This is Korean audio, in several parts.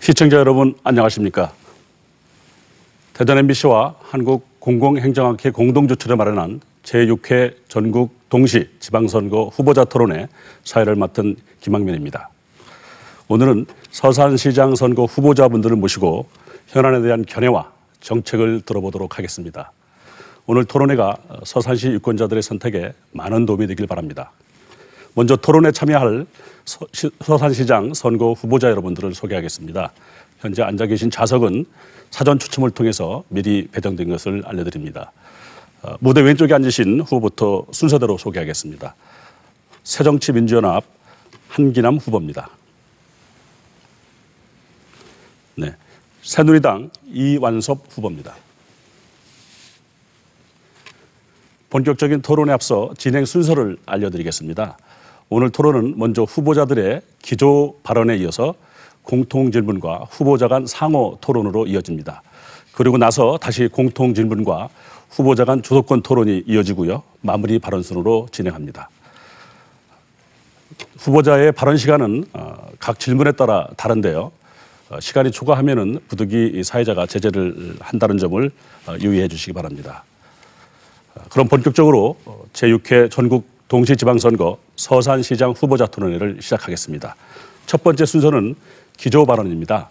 시청자 여러분 안녕하십니까? 대전 MBC와 한국공공행정학회 공동주최로 마련한 제6회 전국 동시 지방선거 후보자 토론회 사회를 맡은 김학민입니다. 오늘은 서산시장 선거 후보자분들을 모시고 현안에 대한 견해와 정책을 들어보도록 하겠습니다. 오늘 토론회가 서산시 유권자들의 선택에 많은 도움이 되길 바랍니다. 먼저 토론에 참여할 서산시장 선거 후보자 여러분들을 소개하겠습니다. 현재 앉아 계신 좌석은 사전 추첨을 통해서 미리 배정된 것을 알려드립니다. 무대 왼쪽에 앉으신 후보부터 순서대로 소개하겠습니다. 새정치민주연합 한기남 후보입니다. 네, 새누리당 이완섭 후보입니다. 본격적인 토론에 앞서 진행 순서를 알려드리겠습니다. 오늘 토론은 먼저 후보자들의 기조 발언에 이어서 공통 질문과 후보자 간 상호 토론으로 이어집니다. 그리고 나서 다시 공통 질문과 후보자 간 주도권 토론이 이어지고요. 마무리 발언 순으로 진행합니다. 후보자의 발언 시간은 각 질문에 따라 다른데요. 시간이 초과하면은 부득이 사회자가 제재를 한다는 점을 유의해 주시기 바랍니다. 그럼 본격적으로 제6회 전국 동시지방선거 서산시장 후보자 토론회를 시작하겠습니다. 첫 번째 순서는 기조 발언입니다.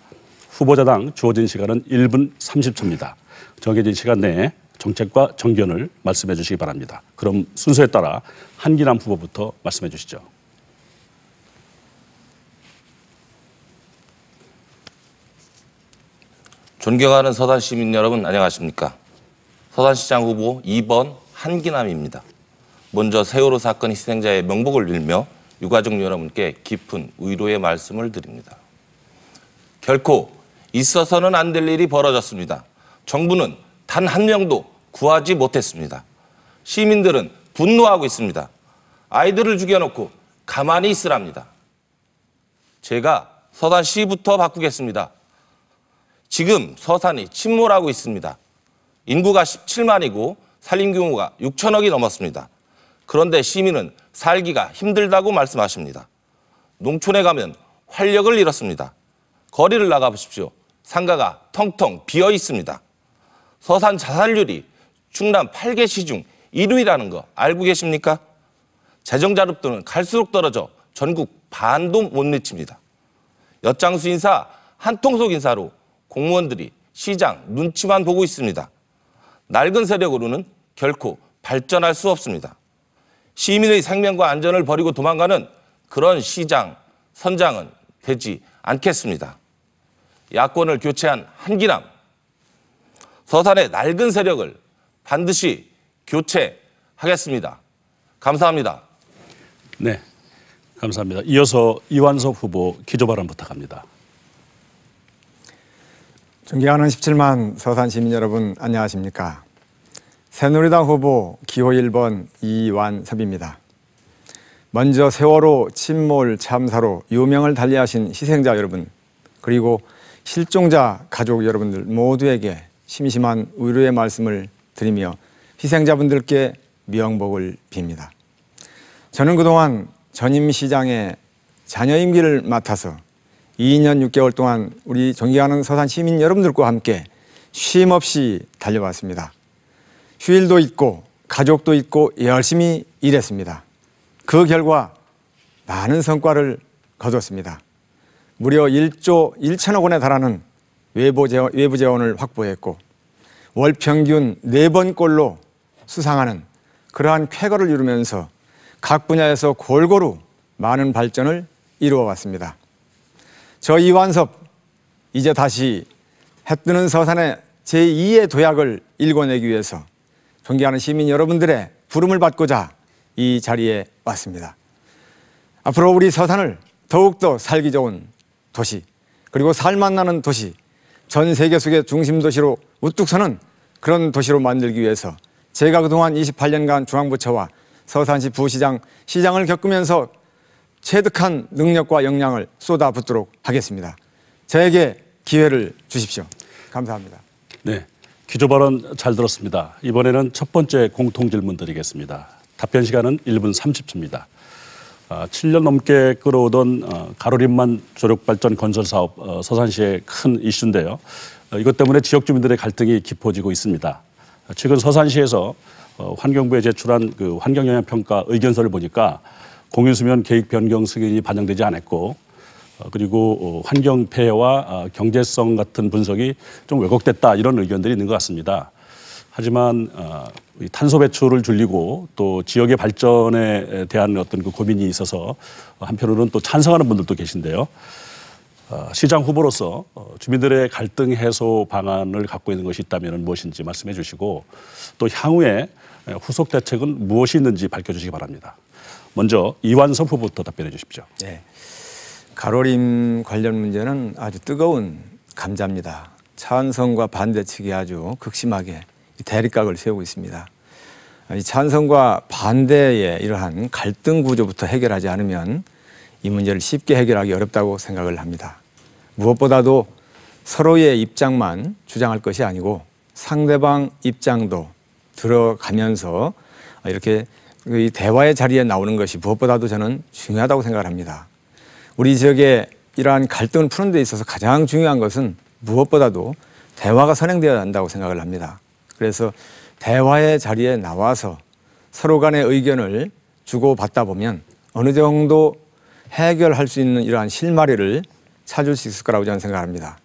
후보자당 주어진 시간은 1분 30초입니다. 정해진 시간 내에 정책과 정견을 말씀해 주시기 바랍니다. 그럼 순서에 따라 한기남 후보부터 말씀해 주시죠. 존경하는 서산 시민 여러분 안녕하십니까? 서산시장 후보 2번 한기남입니다. 먼저 세월호 사건 희생자의 명복을 빌며 유가족 여러분께 깊은 위로의 말씀을 드립니다. 결코 있어서는 안 될 일이 벌어졌습니다. 정부는 단 한 명도 구하지 못했습니다. 시민들은 분노하고 있습니다. 아이들을 죽여놓고 가만히 있으랍니다. 제가 서산시부터 바꾸겠습니다. 지금 서산이 침몰하고 있습니다. 인구가 17만이고 살림 규모가 6천억이 넘었습니다. 그런데 시민은 살기가 힘들다고 말씀하십니다. 농촌에 가면 활력을 잃었습니다. 거리를 나가보십시오. 상가가 텅텅 비어 있습니다. 서산 자살률이 충남 8개 시 중 1위라는 거 알고 계십니까? 재정자립도는 갈수록 떨어져 전국 반도 못 미칩니다. 엿장수 인사, 한통속 인사로 공무원들이 시장 눈치만 보고 있습니다. 낡은 세력으로는 결코 발전할 수 없습니다. 시민의 생명과 안전을 버리고 도망가는 그런 시장, 선장은 되지 않겠습니다. 야권을 교체한 한기남, 서산의 낡은 세력을 반드시 교체하겠습니다. 감사합니다. 네, 감사합니다. 이어서 이완섭 후보 기조 발언 부탁합니다. 존경하는 17만 서산 시민 여러분 안녕하십니까? 새누리당 후보 기호 1번 이완섭입니다. 먼저 세월호 침몰 참사로 유명을 달리하신 희생자 여러분 그리고 실종자 가족 여러분들 모두에게 심심한 위로의 말씀을 드리며 희생자분들께 명복을 빕니다. 저는 그동안 전임 시장의 자녀 임기를 맡아서 2년 6개월 동안 우리 존경하는 서산 시민 여러분들과 함께 쉼 없이 달려왔습니다. 휴일도 있고 가족도 있고 열심히 일했습니다. 그 결과 많은 성과를 거뒀습니다. 무려 1조 1천억 원에 달하는 외부 재원을 확보했고 월 평균 4번꼴로 수상하는 그러한 쾌거를 이루면서 각 분야에서 골고루 많은 발전을 이루어 왔습니다. 저 이완섭 이제 다시 해뜨는 서산의 제2의 도약을 일궈내기 위해서 존경하는 시민 여러분들의 부름을 받고자 이 자리에 왔습니다. 앞으로 우리 서산을 더욱더 살기 좋은 도시 그리고 살맛나는 도시 전 세계 속의 중심 도시로 우뚝 서는 그런 도시로 만들기 위해서 제가 그동안 28년간 중앙부처와 서산시 부시장, 시장을 겪으면서 체득한 능력과 역량을 쏟아붓도록 하겠습니다. 저에게 기회를 주십시오. 감사합니다. 네, 기조 발언 잘 들었습니다. 이번에는 첫 번째 공통 질문 드리겠습니다. 답변 시간은 1분 30초입니다. 7년 넘게 끌어오던 가로림만 조력발전 건설 사업 서산시의 큰 이슈인데요. 이것 때문에 지역 주민들의 갈등이 깊어지고 있습니다. 최근 서산시에서 환경부에 제출한 그 환경영향평가 의견서를 보니까 공유수면 계획 변경 승인이 반영되지 않았고 그리고 환경 폐해와 경제성 같은 분석이 좀 왜곡됐다 이런 의견들이 있는 것 같습니다. 하지만 탄소 배출을 줄이고 또 지역의 발전에 대한 어떤 그 고민이 있어서 한편으로는 또 찬성하는 분들도 계신데요. 시장 후보로서 주민들의 갈등 해소 방안을 갖고 있는 것이 있다면 무엇인지 말씀해 주시고 또 향후에 후속 대책은 무엇이 있는지 밝혀주시기 바랍니다. 먼저 이완섭 후보부터 답변해 주십시오. 네. 가로림 관련 문제는 아주 뜨거운 감자입니다. 찬성과 반대 측이 아주 극심하게 대립각을 세우고 있습니다. 이 찬성과 반대의 이러한 갈등 구조부터 해결하지 않으면 이 문제를 쉽게 해결하기 어렵다고 생각을 합니다. 무엇보다도 서로의 입장만 주장할 것이 아니고 상대방 입장도 들어가면서 이렇게 이 대화의 자리에 나오는 것이 무엇보다도 저는 중요하다고 생각을 합니다. 우리 지역에 이러한 갈등을 푸는 데 있어서 가장 중요한 것은 무엇보다도 대화가 선행되어야 한다고 생각을 합니다. 그래서 대화의 자리에 나와서 서로 간의 의견을 주고받다 보면 어느 정도 해결할 수 있는 이러한 실마리를 찾을 수 있을 거라고 저는 생각합니다.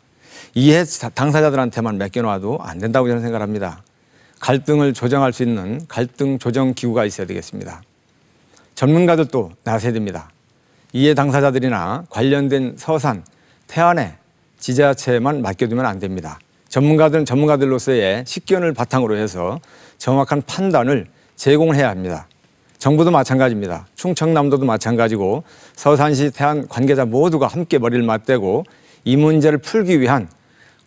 이해 당사자들한테만 맡겨놔도 안 된다고 저는 생각합니다. 갈등을 조정할 수 있는 갈등 조정 기구가 있어야 되겠습니다. 전문가들도 나서야 됩니다. 이해 당사자들이나 관련된 서산, 태안의 지자체만 맡겨두면 안 됩니다. 전문가들은 전문가들로서의 식견을 바탕으로 해서 정확한 판단을 제공을 해야 합니다. 정부도 마찬가지입니다. 충청남도도 마찬가지고 서산시 태안 관계자 모두가 함께 머리를 맞대고 이 문제를 풀기 위한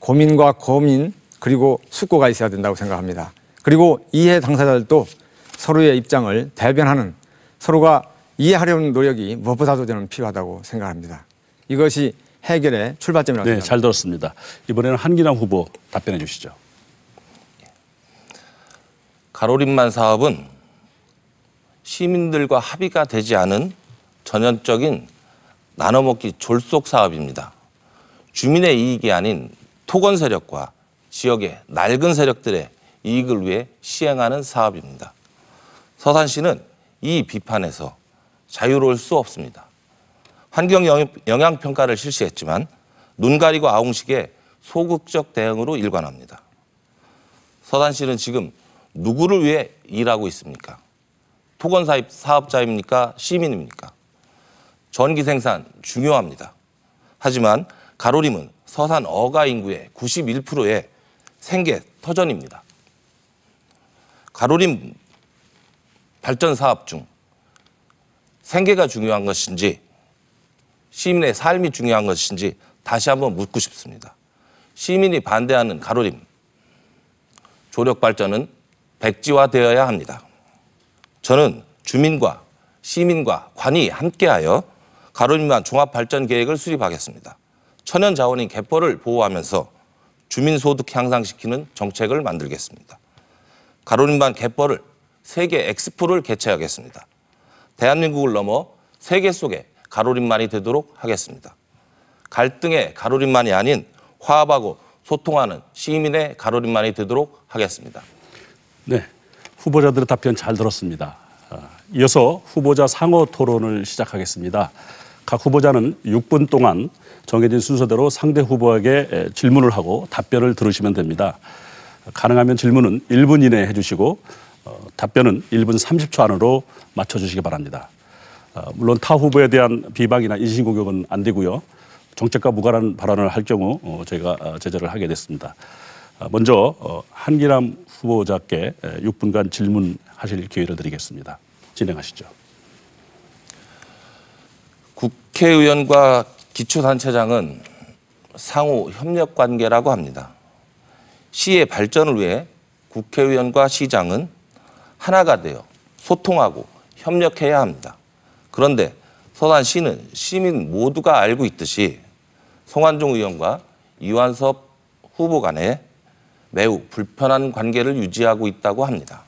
고민과 고민 그리고 숙고가 있어야 된다고 생각합니다. 그리고 이해 당사자들도 서로의 입장을 대변하는 서로가 이해하려는 노력이 무엇보다도 저는 필요하다고 생각합니다. 이것이 해결의 출발점이라고 생각합니다. 네, 잘 들었습니다. 이번에는 한기남 후보 답변해 주시죠. 가로림만 사업은 시민들과 합의가 되지 않은 전형적인 나눠먹기 졸속 사업입니다. 주민의 이익이 아닌 토건 세력과 지역의 낡은 세력들의 이익을 위해 시행하는 사업입니다. 서산시는 이 비판에서 자유로울 수 없습니다. 환경영향평가를 실시했지만 눈 가리고 아웅식의 소극적 대응으로 일관합니다. 서산시는 지금 누구를 위해 일하고 있습니까? 토건 사업자입니까? 시민입니까? 전기 생산 중요합니다. 하지만 가로림은 서산 어가 인구의 91%의 생계 터전입니다. 가로림 발전 사업 중 생계가 중요한 것인지 시민의 삶이 중요한 것인지 다시 한번 묻고 싶습니다. 시민이 반대하는 가로림 조력 발전은 백지화되어야 합니다. 저는 주민과 시민과 관이 함께하여 가로림만 종합발전계획을 수립하겠습니다. 천연자원인 갯벌을 보호하면서 주민소득 향상시키는 정책을 만들겠습니다. 가로림만 갯벌을 세계 엑스포를 개최하겠습니다. 대한민국을 넘어 세계 속에 가로림만이 되도록 하겠습니다. 갈등의 가로림만이 아닌 화합하고 소통하는 시민의 가로림만이 되도록 하겠습니다. 네, 후보자들의 답변 잘 들었습니다. 이어서 후보자 상호 토론을 시작하겠습니다. 각 후보자는 6분 동안 정해진 순서대로 상대 후보에게 질문을 하고 답변을 들으시면 됩니다. 가능하면 질문은 1분 이내에 해주시고 답변은 1분 30초 안으로 맞춰주시기 바랍니다. 물론 타 후보에 대한 비방이나 인신공격은 안 되고요. 정책과 무관한 발언을 할 경우 저희가 제재를 하게 됐습니다. 먼저 한기남 후보자께 6분간 질문하실 기회를 드리겠습니다. 진행하시죠. 국회의원과 기초단체장은 상호 협력 관계라고 합니다. 시의 발전을 위해 국회의원과 시장은 하나가 되어 소통하고 협력해야 합니다. 그런데 서산시는 시민 모두가 알고 있듯이 송환종 의원과 이완섭 후보 간에 매우 불편한 관계를 유지하고 있다고 합니다.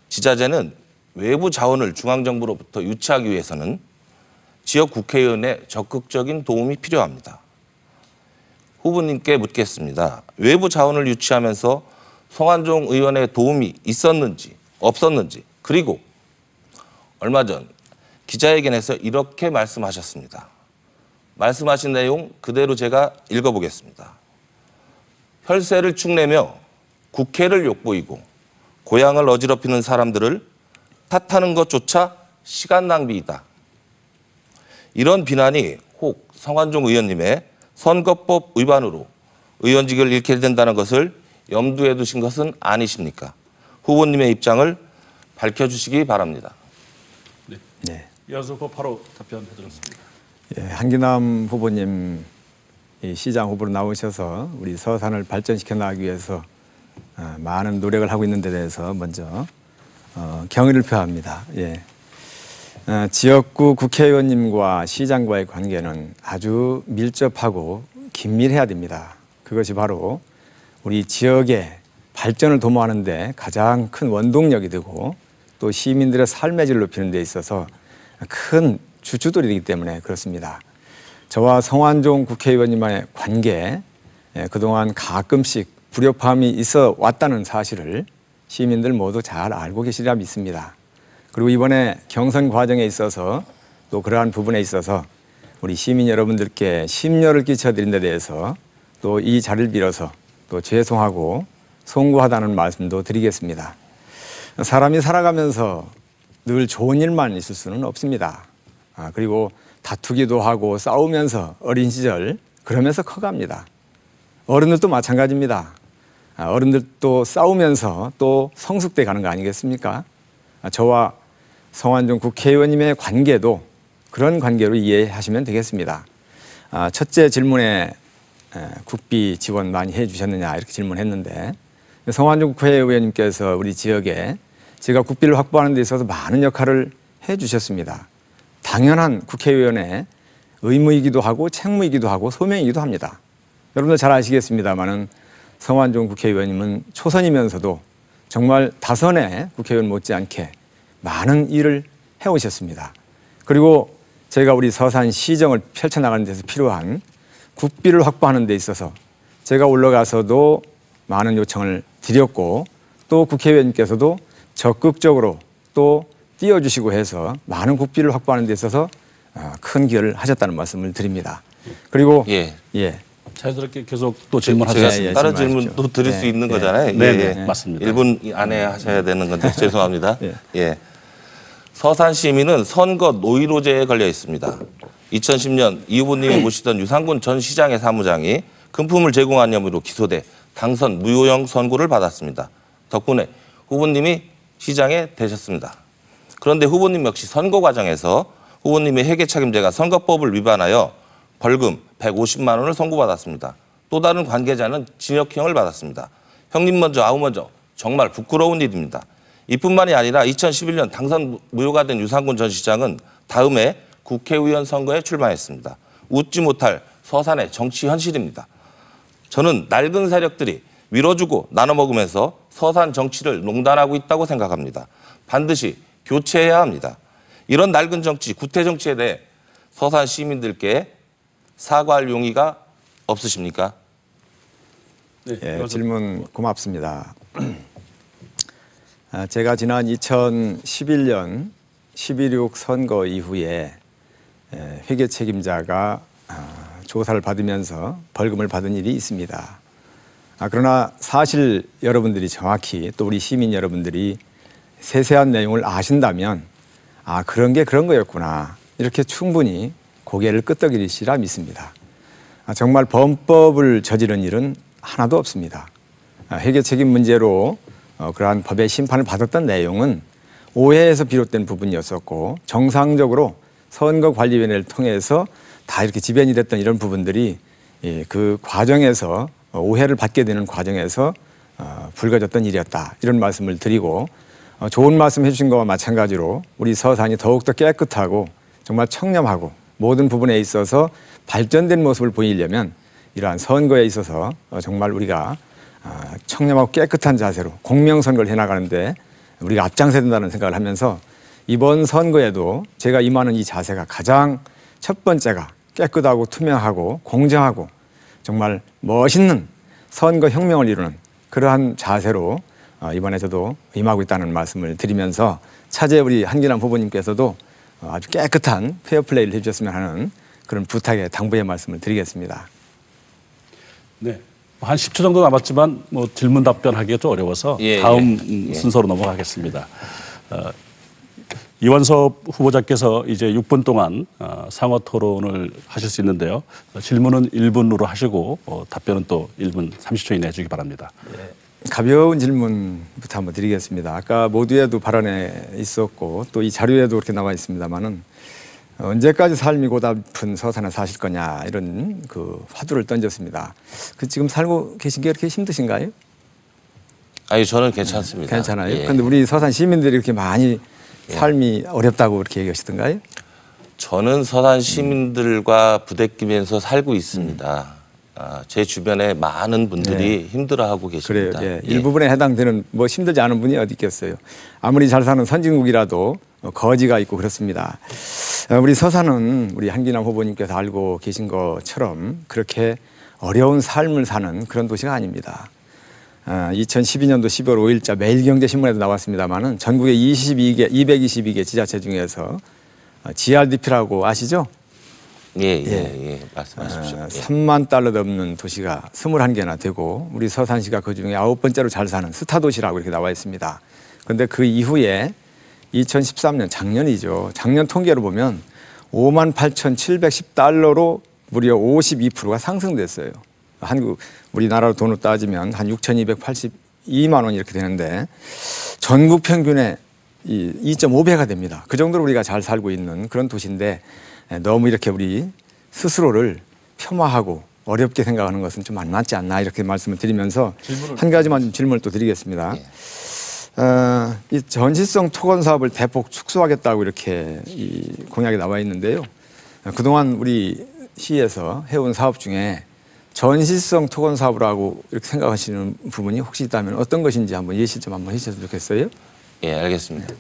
지자체는 외부 자원을 중앙정부로부터 유치하기 위해서는 지역 국회의원의 적극적인 도움이 필요합니다. 후보님께 묻겠습니다. 외부 자원을 유치하면서 성완종 의원의 도움이 있었는지 없었는지, 그리고 얼마 전 기자회견에서 이렇게 말씀하셨습니다. 말씀하신 내용 그대로 제가 읽어보겠습니다. 혈세를 축내며 국회를 욕보이고 고향을 어지럽히는 사람들을 탓하는 것조차 시간 낭비이다. 이런 비난이 혹 성완종 의원님의 선거법 위반으로 의원직을 잃게 된다는 것을 염두에 두신 것은 아니십니까? 후보님의 입장을 밝혀주시기 바랍니다. 네. 이어서 바로 답변해드렸습니다. 예, 한기남 후보님 이 시장 후보로 나오셔서 우리 서산을 발전시켜 나가기 위해서 많은 노력을 하고 있는 데 대해서 먼저 경의를 표합니다. 예. 지역구 국회의원님과 시장과의 관계는 아주 밀접하고 긴밀해야 됩니다. 그것이 바로 우리 지역의 발전을 도모하는 데 가장 큰 원동력이 되고 또 시민들의 삶의 질을 높이는 데 있어서 큰 주춧돌이 되기 때문에 그렇습니다. 저와 성완종 국회의원님의 관계, 그동안 가끔씩 불협화음이 있어 왔다는 사실을 시민들 모두 잘 알고 계시리라 믿습니다. 그리고 이번에 경선 과정에 있어서 또 그러한 부분에 있어서 우리 시민 여러분들께 심려를 끼쳐드린 데 대해서 또 이 자리를 빌어서 또 죄송하고 송구하다는 말씀도 드리겠습니다. 사람이 살아가면서 늘 좋은 일만 있을 수는 없습니다. 그리고 다투기도 하고 싸우면서 어린 시절 그러면서 커갑니다. 어른들도 마찬가지입니다. 어른들도 싸우면서 또 성숙돼 가는 거 아니겠습니까? 저와 성완종 국회의원님의 관계도 그런 관계로 이해하시면 되겠습니다. 첫째 질문에 국비 지원 많이 해주셨느냐 이렇게 질문했는데 성완종 국회의원님께서 우리 지역에 제가 국비를 확보하는 데 있어서 많은 역할을 해주셨습니다. 당연한 국회의원의 의무이기도 하고 책무이기도 하고 소명이기도 합니다. 여러분들 잘 아시겠습니다마는 성완종 국회의원님은 초선이면서도 정말 다선의 국회의원 못지않게 많은 일을 해오셨습니다. 그리고 저희가 우리 서산 시정을 펼쳐나가는 데서 필요한 국비를 확보하는 데 있어서 제가 올라가서도 많은 요청을 드렸고 또 국회의원님께서도 적극적으로 또 띄워주시고 해서 많은 국비를 확보하는 데 있어서 큰 기여를 하셨다는 말씀을 드립니다. 그리고 예. 자연스럽게 계속 또 질문하셨습니다. 다른 질문도 드릴 수 있는 거잖아요. 네, 맞습니다. 1분 안에 하셔야 되는 건데 죄송합니다. 예. 서산 시민은 선거 노이로제에 걸려 있습니다. 2010년 이 후보님이 모시던 유상군 전 시장의 사무장이 금품을 제공한 혐의로 기소돼 당선 무효형 선고를 받았습니다. 덕분에 후보님이 시장에 되셨습니다. 그런데 후보님 역시 선거 과정에서 후보님의 회계 책임자가 선거법을 위반하여 벌금 150만 원을 선고받았습니다. 또 다른 관계자는 징역형을 받았습니다. 형님 먼저 아우 먼저 정말 부끄러운 일입니다. 이뿐만이 아니라 2011년 당선 무효가 된 유상군 전 시장은 다음해 국회의원 선거에 출마했습니다. 웃지 못할 서산의 정치 현실입니다. 저는 낡은 세력들이 밀어주고 나눠먹으면서 서산 정치를 농단하고 있다고 생각합니다. 반드시 교체해야 합니다. 이런 낡은 정치, 구태 정치에 대해 서산 시민들께 사과할 용의가 없으십니까? 네, 예, 질문 고맙습니다. 제가 지난 2011년 12.6 선거 이후에 회계 책임자가 조사를 받으면서 벌금을 받은 일이 있습니다. 그러나 사실 여러분들이 정확히 또 우리 시민 여러분들이 세세한 내용을 아신다면 그런 게 그런 거였구나 이렇게 충분히 고개를 끄덕이시라 믿습니다. 정말 범법을 저지른 일은 하나도 없습니다. 회계 책임 문제로 그러한 법의 심판을 받았던 내용은 오해에서 비롯된 부분이었었고 정상적으로 선거관리위원회를 통해서 다 이렇게 지변이 됐던 이런 부분들이 그 과정에서 오해를 받게 되는 과정에서 불거졌던 일이었다 이런 말씀을 드리고 좋은 말씀 해주신 것과 마찬가지로 우리 서산이 더욱더 깨끗하고 정말 청렴하고 모든 부분에 있어서 발전된 모습을 보이려면 이러한 선거에 있어서 정말 우리가 청렴하고 깨끗한 자세로 공명선거를 해나가는데 우리가 앞장서야 된다는 생각을 하면서 이번 선거에도 제가 임하는 이 자세가 가장 첫 번째가 깨끗하고 투명하고 공정하고 정말 멋있는 선거 혁명을 이루는 그러한 자세로 이번에 저도 임하고 있다는 말씀을 드리면서 차제 우리 한기남 후보님께서도 아주 깨끗한 페어플레이를 해주셨으면 하는 그런 부탁의 당부의 말씀을 드리겠습니다. 네. 한 10초 정도 남았지만 뭐 질문 답변하기가 좀 어려워서 다음 순서로 넘어가겠습니다. 이완섭 후보자께서 이제 6분 동안 상호 토론을 하실 수 있는데요. 질문은 1분으로 하시고 답변은 또 1분 30초 이내에 해주기 바랍니다. 네. 가벼운 질문부터 한번 드리겠습니다. 아까 모두에도 발언에 있었고 또 이 자료에도 그렇게 나와 있습니다만은 언제까지 삶이 고달픈 서산에 사실 거냐 이런 그 화두를 던졌습니다. 그 지금 살고 계신 게 그렇게 힘드신가요? 아니 저는 괜찮습니다. 괜찮아요. 그런데 우리 서산 시민들이 이렇게 많이 삶이 어렵다고 그렇게 얘기하시던가요? 저는 서산 시민들과 부대끼면서 살고 있습니다. 제 주변에 많은 분들이 힘들어하고 계십니다. 그래요. 일부분에 해당되는 뭐 힘들지 않은 분이 어디 있겠어요. 아무리 잘 사는 선진국이라도 거지가 있고 그렇습니다. 우리 서산은 우리 한기남 후보님께서 알고 계신 것처럼 그렇게 어려운 삶을 사는 그런 도시가 아닙니다. 2012년도 12월 5일자 매일경제신문에도 나왔습니다마는 전국의 222개 지자체 중에서 GRDP라고 아시죠? 말씀하십시오. 3만 달러 넘는 도시가 21개나 되고 우리 서산시가 그중에 9번째로 잘 사는 스타 도시라고 이렇게 나와 있습니다. 그런데 그 이후에 2013년 작년이죠. 작년 통계로 보면 58,710달러로 무려 52%가 상승됐어요. 우리나라로 돈으로 따지면 한 6,282만 원 이렇게 되는데 전국 평균의 2.5배가 됩니다. 그 정도로 우리가 잘 살고 있는 그런 도시인데 너무 이렇게 우리 스스로를 폄하하고 어렵게 생각하는 것은 좀 안 맞지 않나 이렇게 말씀을 드리면서 한 가지만 좀 질문을 또 드리겠습니다. 이 전시성 토건 사업을 대폭 축소하겠다고 이렇게 이 공약이 나와 있는데요. 그동안 우리 시에서 해온 사업 중에 전시성 토건 사업이라고 이렇게 생각하시는 부분이 혹시 있다면 어떤 것인지 한번 예시 좀 한번 해주셨으면 좋겠어요. 예, 알겠습니다.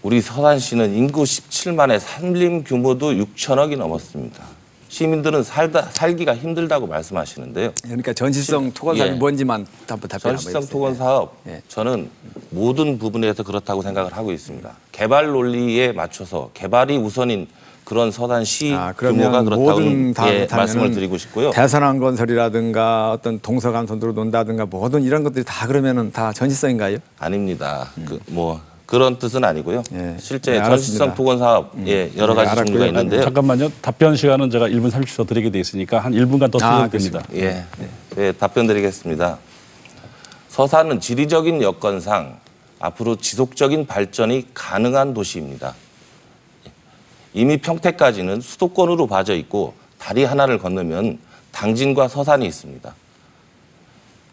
우리 서산시는 인구 17만의 산림 규모도 6천억이 넘었습니다. 시민들은 살기가 힘들다고 말씀하시는데요. 그러니까 전시성 토건 사업이 뭔지만 답변 한번 해주세요. 전시성 토건 사업, 저는 모든 부분에서 그렇다고 생각을 하고 있습니다. 개발 논리에 맞춰서 개발이 우선인 그런 서산시 규모가 그렇다고 말씀을 드리고 싶고요. 대산항 건설이라든가 어떤 동서간선도로 논다든가 모든 이런 것들이 다 그러면은 다 전시성인가요? 아닙니다. 그런 뜻은 아니고요. 실제 전시성 토건 사업 여러 가지 종류가 있는데요. 잠깐만요. 답변 시간은 제가 1분 30초 드리게 돼 있으니까 한 1분간 더 쓰면 됩니다. 답변 드리겠습니다. 서산은 지리적인 여건상 앞으로 지속적인 발전이 가능한 도시입니다. 이미 평택까지는 수도권으로 봐져 있고 다리 하나를 건너면 당진과 서산이 있습니다.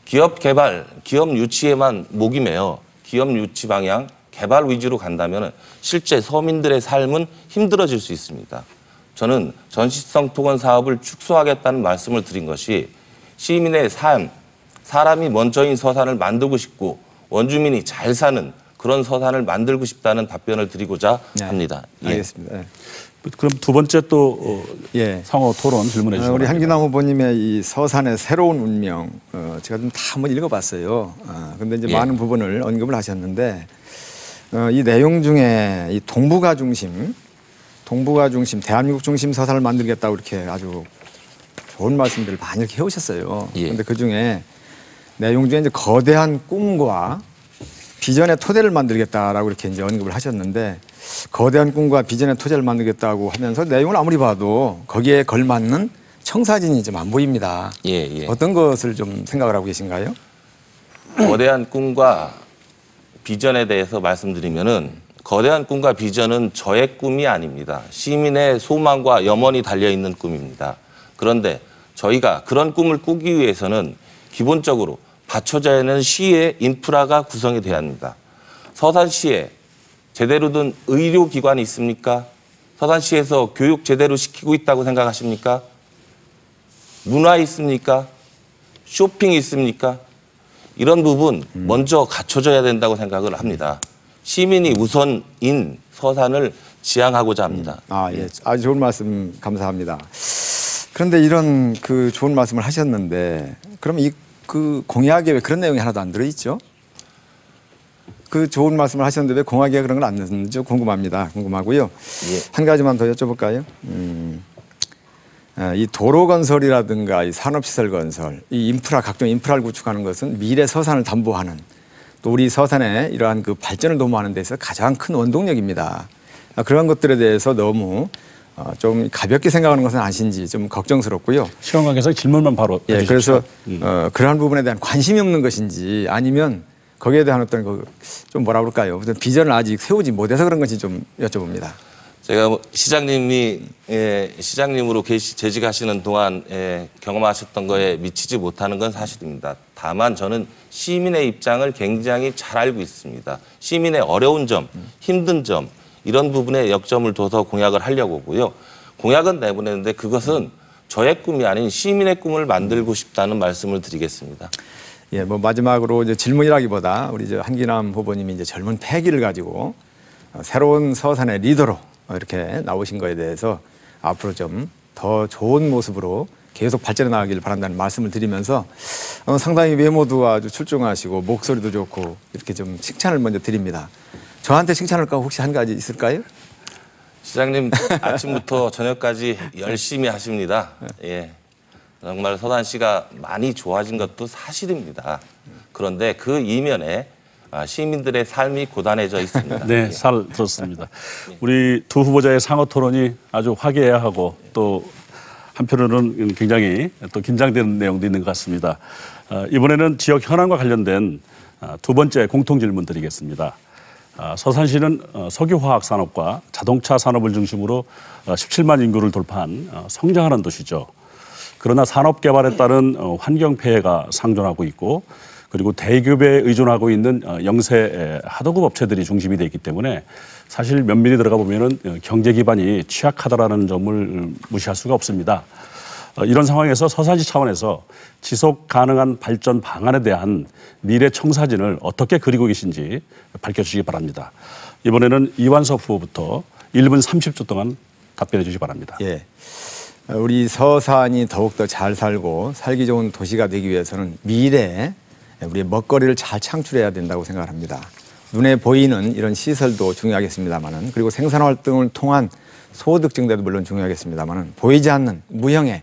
기업 개발, 기업 유치에만 목이 메어 기업 유치 방향, 개발 위주로 간다면 실제 서민들의 삶은 힘들어질 수 있습니다. 저는 전시성 토건 사업을 축소하겠다는 말씀을 드린 것이 시민의 삶, 사람이 먼저인 서산을 만들고 싶고 원주민이 잘 사는 그런 서산을 만들고 싶다는 답변을 드리고자 합니다. 알겠습니다. 그럼 두 번째 또 상호 토론 질문해 주시죠. 우리 한기남 후보님의 이 서산의 새로운 운명, 제가 좀 다 한번 읽어봤어요. 그런데 이제 많은 부분을 언급을 하셨는데 이 내용 중에 이 동북아 중심, 대한민국 중심 서산을 만들겠다고 이렇게 아주 좋은 말씀들을 많이 이렇게 해오셨어요. 그런데 그 중에 내용 중에 이제 거대한 꿈과 비전의 토대를 만들겠다라고 이렇게 이제 언급을 하셨는데 거대한 꿈과 비전의 토대를 만들겠다고 하면서 내용을 아무리 봐도 거기에 걸맞는 청사진이 좀 안 보입니다. 어떤 것을 좀 생각을 하고 계신가요? 거대한 꿈과 비전에 대해서 말씀드리면은 거대한 꿈과 비전은 저의 꿈이 아닙니다. 시민의 소망과 염원이 달려있는 꿈입니다. 그런데 저희가 그런 꿈을 꾸기 위해서는 기본적으로 받쳐져야 하는 시의 인프라가 구성이 돼야 합니다. 서산시에 제대로 된 의료기관이 있습니까? 서산시에서 교육 제대로 시키고 있다고 생각하십니까? 문화 있습니까? 쇼핑 있습니까? 이런 부분 먼저 갖춰져야 된다고 생각을 합니다. 시민이 우선인 서산을 지향하고자 합니다. 예. 아주 좋은 말씀 감사합니다. 그런데 이런 그 좋은 말씀을 하셨는데 그럼 이 그 공약에 왜 그런 내용이 하나도 안 들어있죠? 그 좋은 말씀을 하셨는데 왜 공약에 그런 걸 안 넣는지 궁금합니다. 궁금하고요. 예. 한 가지만 더 여쭤볼까요? 이 도로 건설이라든가 이 산업시설 건설, 이 인프라 각종 인프라를 구축하는 것은 미래 서산을 담보하는 또 우리 서산의 이러한 그 발전을 도모하는 데 있어서 가장 큰 원동력입니다. 그런 것들에 대해서 너무 좀 가볍게 생각하는 것은 아닌지 좀 걱정스럽고요. 시간 관계상 질문만 바로 예, 해주십시오. 그래서 그러한 부분에 대한 관심이 없는 것인지 아니면 거기에 대한 어떤 좀 뭐라 그럴까요? 어떤 비전을 아직 세우지 못해서 그런 건지 좀 여쭤봅니다. 제가 시장님이 시장님으로 재직하시는 동안 경험하셨던 거에 미치지 못하는 건 사실입니다. 다만 저는 시민의 입장을 굉장히 잘 알고 있습니다. 시민의 어려운 점, 힘든 점 이런 부분에 역점을 둬서 공약을 하려고 하고요. 공약은 내보내는데 그것은 저의 꿈이 아닌 시민의 꿈을 만들고 싶다는 말씀을 드리겠습니다. 예, 뭐 마지막으로 이제 질문이라기보다 우리 한기남 후보님이 이제 젊은 패기를 가지고 새로운 서산의 리더로 이렇게 나오신 거에 대해서 앞으로 좀 더 좋은 모습으로 계속 발전해 나가길 바란다는 말씀을 드리면서 상당히 외모도 아주 출중하시고 목소리도 좋고 이렇게 좀 칭찬을 먼저 드립니다. 저한테 칭찬할 거 혹시 한 가지 있을까요? 시장님 아침부터 저녁까지 열심히 하십니다. 예, 정말 서산시가 많이 좋아진 것도 사실입니다. 그런데 그 이면에 시민들의 삶이 고단해져 있습니다. 네, 잘 들었습니다. 우리 두 후보자의 상호 토론이 아주 화기애애하고 또 한편으로는 굉장히 또 긴장되는 내용도 있는 것 같습니다. 이번에는 지역 현안과 관련된 두 번째 공통 질문 드리겠습니다. 서산시는 석유화학 산업과 자동차 산업을 중심으로 17만 인구를 돌파한 성장하는 도시죠. 그러나 산업 개발에 따른 환경 폐해가 상존하고 있고 그리고 대기업에 의존하고 있는 영세 하도급 업체들이 중심이 되어 있기 때문에 사실 면밀히 들어가 보면은 경제 기반이 취약하다라는 점을 무시할 수가 없습니다. 이런 상황에서 서산시 차원에서 지속 가능한 발전 방안에 대한 미래 청사진을 어떻게 그리고 계신지 밝혀주시기 바랍니다. 이번에는 이완섭 후보부터 1분 30초 동안 답변해 주시기 바랍니다. 예. 우리 서산이 더욱더 잘 살고 살기 좋은 도시가 되기 위해서는 미래에 우리의 먹거리를 잘 창출해야 된다고 생각합니다. 눈에 보이는 이런 시설도 중요하겠습니다만은 그리고 생산 활동을 통한 소득 증대도 물론 중요하겠습니다만은 보이지 않는 무형의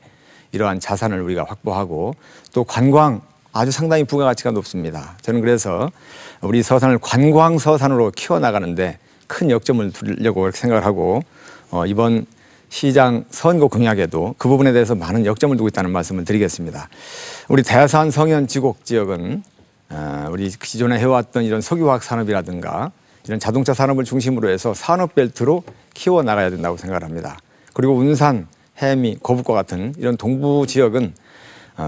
이러한 자산을 우리가 확보하고 또 관광 아주 상당히 부가가치가 높습니다. 저는 그래서 우리 서산을 관광 서산으로 키워나가는데 큰 역점을 두려고 그렇게 생각을 하고 이번 시장 선거 공약에도 그 부분에 대해서 많은 역점을 두고 있다는 말씀을 드리겠습니다. 우리 대산 성현 지곡 지역은 우리 기존에 해왔던 이런 석유화학 산업이라든가 이런 자동차 산업을 중심으로 해서 산업벨트로 키워나가야 된다고 생각을 합니다. 그리고 운산, 해미, 거북과 같은 이런 동부 지역은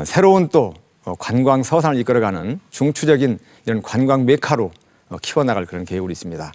새로운 또 관광 서산을 이끌어가는 중추적인 이런 관광 메카로 키워나갈 그런 계획으로 있습니다.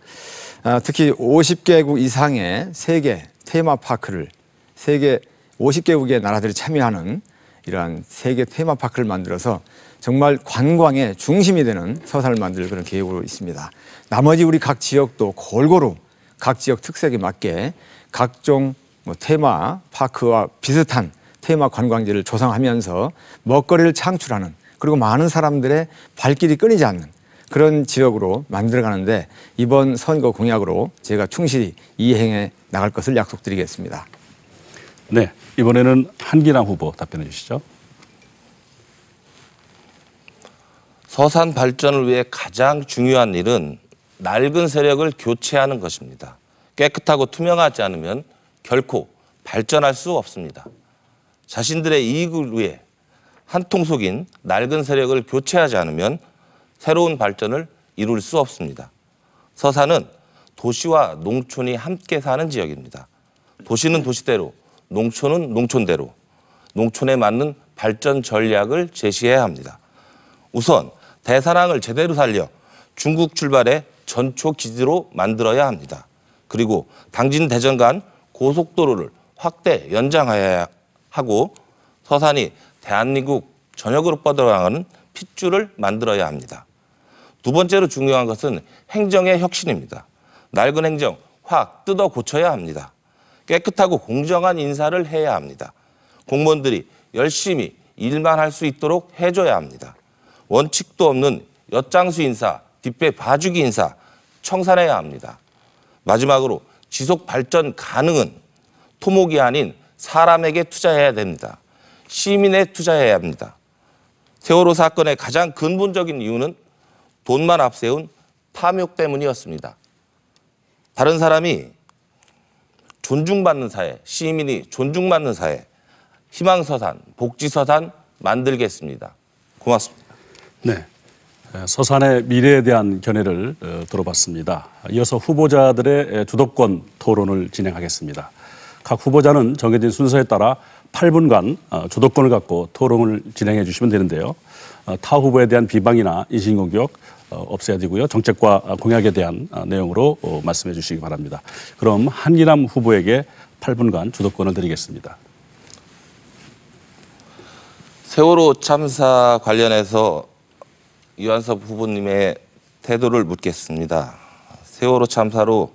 특히 50개국 이상의 세계 테마파크를 세계 50개국의 나라들이 참여하는 이러한 세계 테마파크를 만들어서 정말 관광의 중심이 되는 서산을 만들 그런 계획으로 있습니다. 나머지 우리 각 지역도 골고루 각 지역 특색에 맞게 각종 테마파크와 비슷한 테마 관광지를 조성하면서 먹거리를 창출하는 그리고 많은 사람들의 발길이 끊이지 않는 그런 지역으로 만들어가는데 이번 선거 공약으로 제가 충실히 이행해 나갈 것을 약속드리겠습니다. 네, 이번에는 한기남 후보 답변해 주시죠. 서산 발전을 위해 가장 중요한 일은 낡은 세력을 교체하는 것입니다. 깨끗하고 투명하지 않으면 결코 발전할 수 없습니다. 자신들의 이익을 위해 한통속인 낡은 세력을 교체하지 않으면 새로운 발전을 이룰 수 없습니다. 서산은 도시와 농촌이 함께 사는 지역입니다. 도시는 도시대로, 농촌은 농촌대로, 농촌에 맞는 발전 전략을 제시해야 합니다. 우선 대사랑을 제대로 살려 중국 출발의 전초 기지로 만들어야 합니다. 그리고 당진 대전 간 고속도로를 확대 연장해야 하고 서산이 대한민국 전역으로 뻗어나가는 핏줄을 만들어야 합니다. 두 번째로 중요한 것은 행정의 혁신입니다. 낡은 행정 확 뜯어 고쳐야 합니다. 깨끗하고 공정한 인사를 해야 합니다. 공무원들이 열심히 일만 할 수 있도록 해줘야 합니다. 원칙도 없는 엿장수 인사, 뒷배 봐주기 인사 청산해야 합니다. 마지막으로 지속 발전 가능은 토목이 아닌 사람에게 투자해야 됩니다. 시민에 투자해야 합니다. 세월호 사건의 가장 근본적인 이유는 돈만 앞세운 탐욕 때문이었습니다. 다른 사람이 존중받는 사회, 시민이 존중받는 사회, 희망서산, 복지서산 만들겠습니다. 고맙습니다. 네, 서산의 미래에 대한 견해를 들어봤습니다. 이어서 후보자들의 주도권 토론을 진행하겠습니다. 각 후보자는 정해진 순서에 따라 8분간 주도권을 갖고 토론을 진행해 주시면 되는데요. 타 후보에 대한 비방이나 인신공격 없애야 되고요. 정책과 공약에 대한 내용으로 말씀해 주시기 바랍니다. 그럼 한기남 후보에게 8분간 주도권을 드리겠습니다. 세월호 참사 관련해서 이완섭 후보님의 태도를 묻겠습니다. 세월호 참사로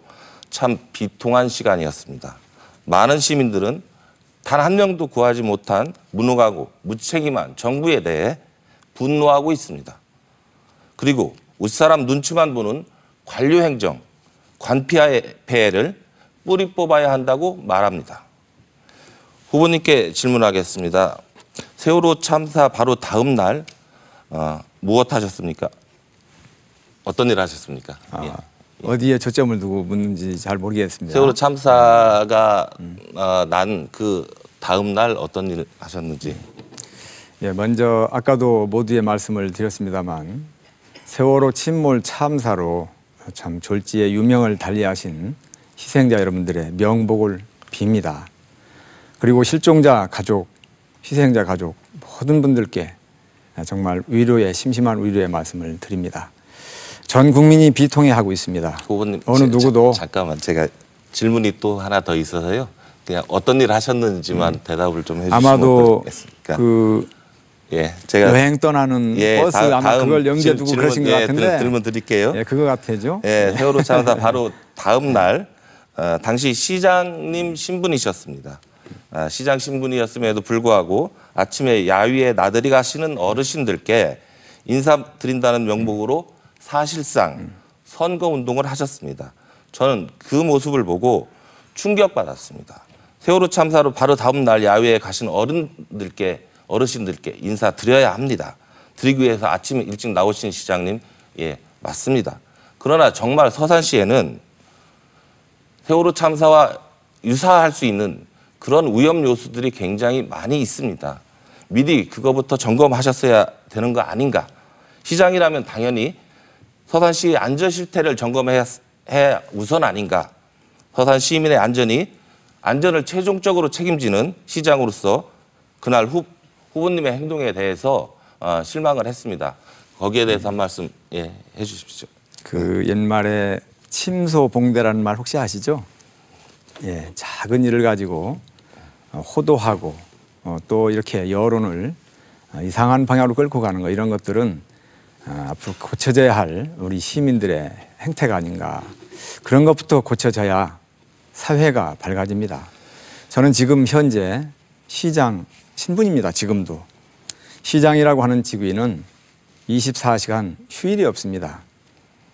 참 비통한 시간이었습니다. 많은 시민들은 단 한 명도 구하지 못한 무능하고 무책임한 정부에 대해 분노하고 있습니다. 그리고 윗사람 눈치만 보는 관료행정, 관피해를 뿌리 뽑아야 한다고 말합니다. 후보님께 질문하겠습니다. 세월호 참사 바로 다음 날 무엇 하셨습니까? 어떤 일 하셨습니까? 예. 어디에 초점을 두고 묻는지 잘 모르겠습니다. 세월호 참사가 난 그 다음 날 어떤 일 하셨는지. 예, 먼저 아까도 모두의 말씀을 드렸습니다만 세월호 침몰 참사로 참 졸지에 유명을 달리하신 희생자 여러분들의 명복을 빕니다. 그리고 실종자 가족, 희생자 가족 모든 분들께 정말 위로의 심심한 위로의 말씀을 드립니다. 전 국민이 비통해하고 있습니다. 후보님, 어느 누구도 잠깐만 제가 질문이 또 하나 더 있어서요. 그냥 어떤 일 하셨는지만 대답을 좀 해주시면 아마도 어떻겠습니까? 그 예, 제가 여행 떠나는 버스 아마 그걸 연기해 두고 그러신 것 같은데 질문 드릴게요. 예, 그거 같아죠. 예, 세월호 참사 바로 다음 날 당시 시장님 신분이셨습니다. 시장 신분이었음에도 불구하고 아침에 야위에 나들이 가시는 어르신들께 인사드린다는 명목으로 사실상 선거운동을 하셨습니다. 저는 그 모습을 보고 충격받았습니다. 세월호 참사로 바로 다음 날 야외에 가신 어르신들께 인사드려야 합니다. 드리기 위해서 아침에 일찍 나오신 시장님, 예, 맞습니다. 그러나 정말 서산시에는 세월호 참사와 유사할 수 있는 그런 위험 요소들이 굉장히 많이 있습니다. 미리 그거부터 점검하셨어야 되는 거 아닌가. 시장이라면 당연히 서산시의 안전 실태를 점검해야 우선 아닌가. 서산 시민의 안전을 최종적으로 책임지는 시장으로서 그날 후보님의 행동에 대해서 실망을 했습니다. 거기에 대해서 한 말씀 해 주십시오. 그 옛말에 침소봉대라는 말 혹시 아시죠? 예, 작은 일을 가지고 호도하고 또 이렇게 여론을 이상한 방향으로 끌고 가는 거 이런 것들은 앞으로 고쳐져야 할 우리 시민들의 행태가 아닌가. 그런 것부터 고쳐져야 사회가 밝아집니다. 저는 지금 현재 시장 신분입니다. 지금도. 시장이라고 하는 직위는 24시간 휴일이 없습니다.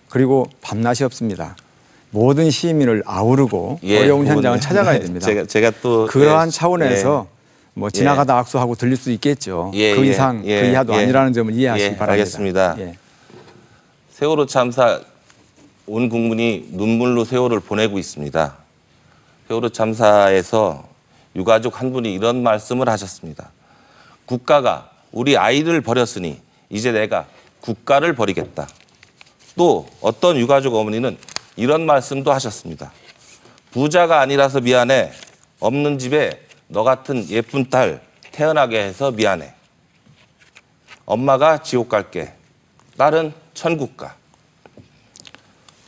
그리고 밤낮이 없습니다. 모든 시민을 아우르고 어려운 현장을 찾아가야 됩니다. 제가 또 그러한 차원에서 뭐 지나가다 악수하고 들릴 수 있겠죠. 그 이상 그 이하도 아니라는 점을 이해하시기 바랍니다. 알겠습니다. 세월호 참사 온 국민이 눈물로 세월을 보내고 있습니다. 세월호 참사에서 유가족 한 분이 이런 말씀을 하셨습니다. 국가가 우리 아이를 버렸으니 이제 내가 국가를 버리겠다. 또 어떤 유가족 어머니는 이런 말씀도 하셨습니다. 부자가 아니라서 미안해. 없는 집에 너 같은 예쁜 딸 태어나게 해서 미안해. 엄마가 지옥 갈게. 딸은 천국 가.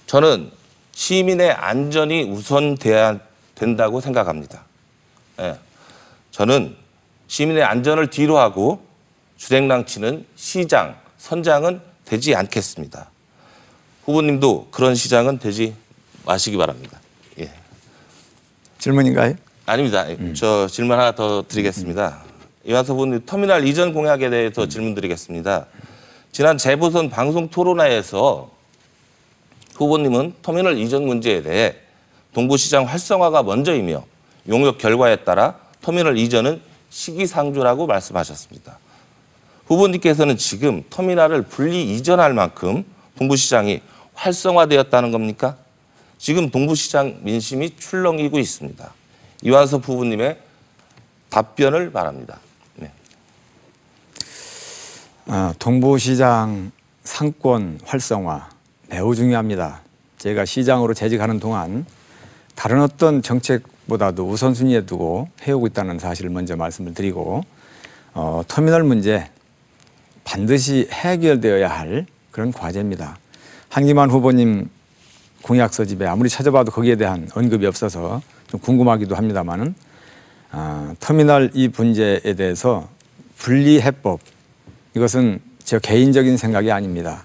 저는 시민의 안전이 우선돼야 된다고 생각합니다. 예. 저는 시민의 안전을 뒤로 하고 주행랑치는 시장, 선장은 되지 않겠습니다. 후보님도 그런 시장은 되지 마시기 바랍니다. 예. 질문인가요? 아닙니다. 저 질문 하나 더 드리겠습니다. 이완석 후보님 터미널 이전 공약에 대해서 질문드리겠습니다. 지난 재보선 방송 토론회에서 후보님은 터미널 이전 문제에 대해 동부시장 활성화가 먼저이며 용역 결과에 따라 터미널 이전은 시기상조라고 말씀하셨습니다. 후보님께서는 지금 터미널을 분리 이전할 만큼 동부시장이 활성화되었다는 겁니까? 지금 동부시장 민심이 출렁이고 있습니다. 이완석 후보님의 답변을 바랍니다. 네. 동부시장 상권 활성화 매우 중요합니다. 제가 시장으로 재직하는 동안 다른 어떤 정책보다도 우선순위에 두고 해오고 있다는 사실을 먼저 말씀을 드리고 터미널 문제 반드시 해결되어야 할 그런 과제입니다. 한기만 후보님 공약 서집에 아무리 찾아봐도 거기에 대한 언급이 없어서 좀 궁금하기도 합니다만은 터미널 이 문제에 대해서 분리해법 이것은 제 개인적인 생각이 아닙니다.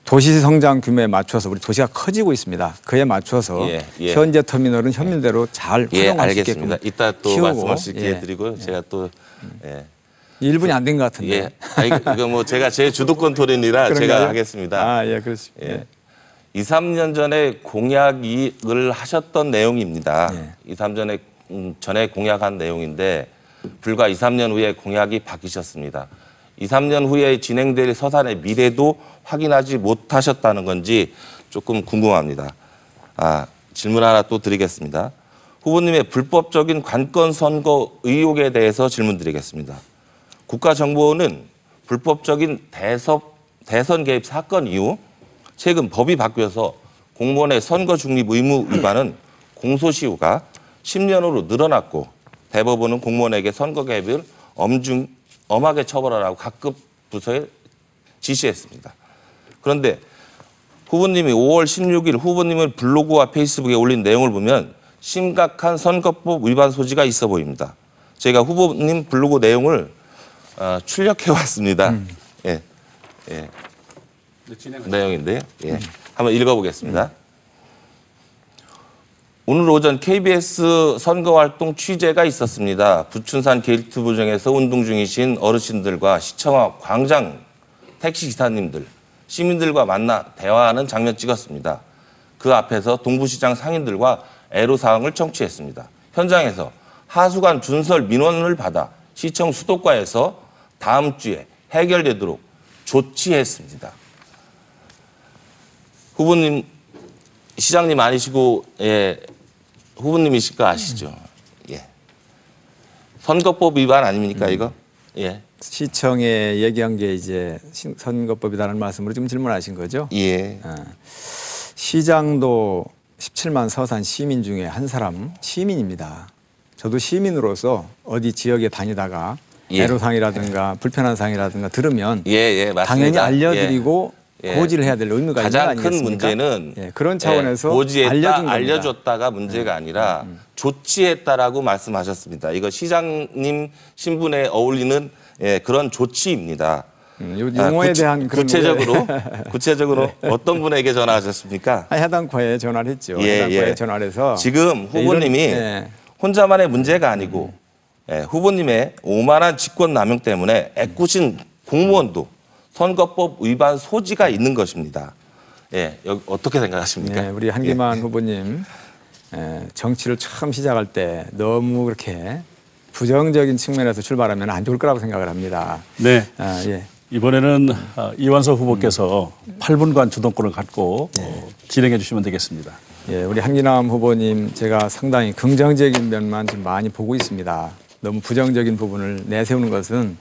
도시 성장 규모에 맞춰서 우리 도시가 커지고 있습니다. 그에 맞춰서 현재 터미널은 현실대로 잘 활용할 수 있게끔 알겠습니다. 이따 또 키우고, 말씀할 수 있게 해드리고요. 제가 또 1분이 안 된 것 같은데. 아니, 이거 뭐 제가 제 주도권 토론이라 제가 하겠습니다. 그렇습니다. 2, 3년 전에 공약을 하셨던 내용입니다. 2, 3년 전에 공약한 내용인데 불과 2, 3년 후에 공약이 바뀌셨습니다. 2, 3년 후에 진행될 서산의 미래도 확인하지 못하셨다는 건지 조금 궁금합니다. 질문 하나 또 드리겠습니다. 후보님의 불법적인 관건 선거 의혹에 대해서 질문드리겠습니다. 국가정보원은 불법적인 대선 개입 사건 이후 최근 법이 바뀌어서 공무원의 선거 중립 의무 위반은 공소시효가 10년으로 늘어났고 대법원은 공무원에게 선거 개입을 엄하게 처벌하라고 각급 부서에 지시했습니다. 그런데 후보님이 5월 16일 후보님의 블로그와 페이스북에 올린 내용을 보면 심각한 선거법 위반 소지가 있어 보입니다. 제가 후보님 블로그 내용을 출력해 왔습니다. 내용인데요. 한번 읽어보겠습니다. 오늘 오전 KBS 선거활동 취재가 있었습니다. 부춘산 게이트 부정에서 운동 중이신 어르신들과 시청 앞 광장 택시기사님들, 시민들과 만나 대화하는 장면 찍었습니다. 그 앞에서 동부시장 상인들과 애로사항을 청취했습니다. 현장에서 하수관 준설 민원을 받아 시청 수도과에서 다음 주에 해결되도록 조치했습니다. 후보님, 시장님 아니시고 후보님이실 거 아시죠? 선거법 위반 아닙니까 이거? 시청에 얘기한 게 이제 선거법이라는 말씀으로 지금 질문하신 거죠? 시장도 17만 서산 시민 중에 한 사람 시민입니다. 저도 시민으로서 어디 지역에 다니다가 애로사항이라든가 불편한 사항이라든가 들으면 맞습니다. 당연히 알려드리고 고지를 해야 될 의무가 있는 거 가장 아니겠습니까? 큰 문제는 그런 차원에서 알려줬다가 문제가 아니라 조치했다라고 말씀하셨습니다. 이거 시장님 신분에 어울리는 그런 조치입니다. 용어에 대한 그런 구체적으로 어떤 분에게 전화하셨습니까? 해당 과에 전화를 했죠. 해당 과에 전화를 해서 지금 후보님이 혼자만의 문제가 아니고 후보님의 오만한 직권남용 때문에 애꿎은 공무원도 선거법 위반 소지가 있는 것입니다. 여기 어떻게 생각하십니까? 우리 한기만 후보님 정치를 처음 시작할 때 너무 그렇게 부정적인 측면에서 출발하면 안 좋을 거라고 생각을 합니다. 이번에는 이완석 후보께서 8분간 주동권을 갖고 진행해 주시면 되겠습니다. 우리 한기남 후보님 제가 상당히 긍정적인 면만 좀 많이 보고 있습니다. 너무 부정적인 부분을 내세우는 것은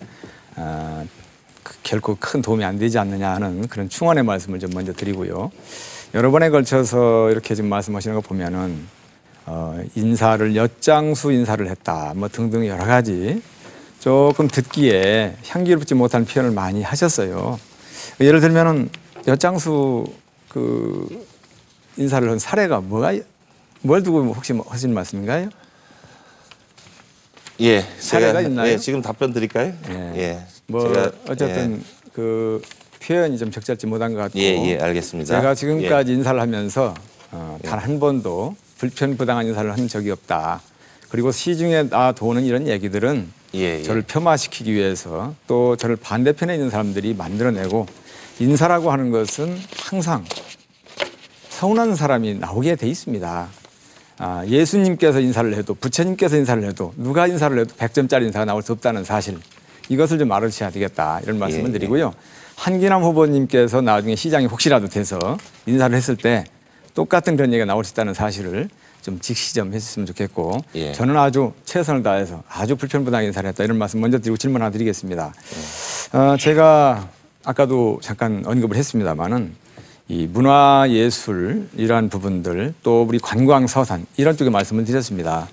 결코 큰 도움이 안 되지 않느냐 하는 그런 충언의 말씀을 좀 먼저 드리고요. 여러 번에 걸쳐서 이렇게 지금 말씀하시는 거 보면은 인사를 엿장수 인사를 했다 뭐 등등 여러 가지 조금 듣기에 향기롭지 못한 표현을 많이 하셨어요. 예를 들면은 엿장수 그 인사를 한 사례가 뭘 두고 혹시 하신 말씀인가요? 사례가 있나요? 지금 답변 드릴까요? 뭐 제가 어쨌든 그 표현이 좀 적절치 못한 것 같고 예, 알겠습니다. 제가 지금까지 인사를 하면서 단 한 번도 불편부당한 인사를 한 적이 없다. 그리고 시중에 도는 이런 얘기들은 저를 폄하시키기 위해서 또 저를 반대편에 있는 사람들이 만들어내고 인사라고 하는 것은 항상 서운한 사람이 나오게 돼 있습니다. 예수님께서 인사를 해도 부처님께서 인사를 해도 누가 인사를 해도 100점짜리 인사가 나올 수 없다는 사실 이것을 좀 알아주셔야 되겠다 이런 말씀을 드리고요. 한기남 후보님께서 나중에 시장이 혹시라도 돼서 인사를 했을 때 똑같은 그런 얘기가 나올 수 있다는 사실을 좀 직시 좀 해주셨으면 좋겠고 저는 아주 최선을 다해서 아주 불편부당하게 인사를 했다 이런 말씀 먼저 드리고 질문 하나 드리겠습니다. 제가 아까도 잠깐 언급을 했습니다마는 이 문화예술 이러한 부분들 또 우리 관광서산 이런 쪽에 말씀을 드렸습니다.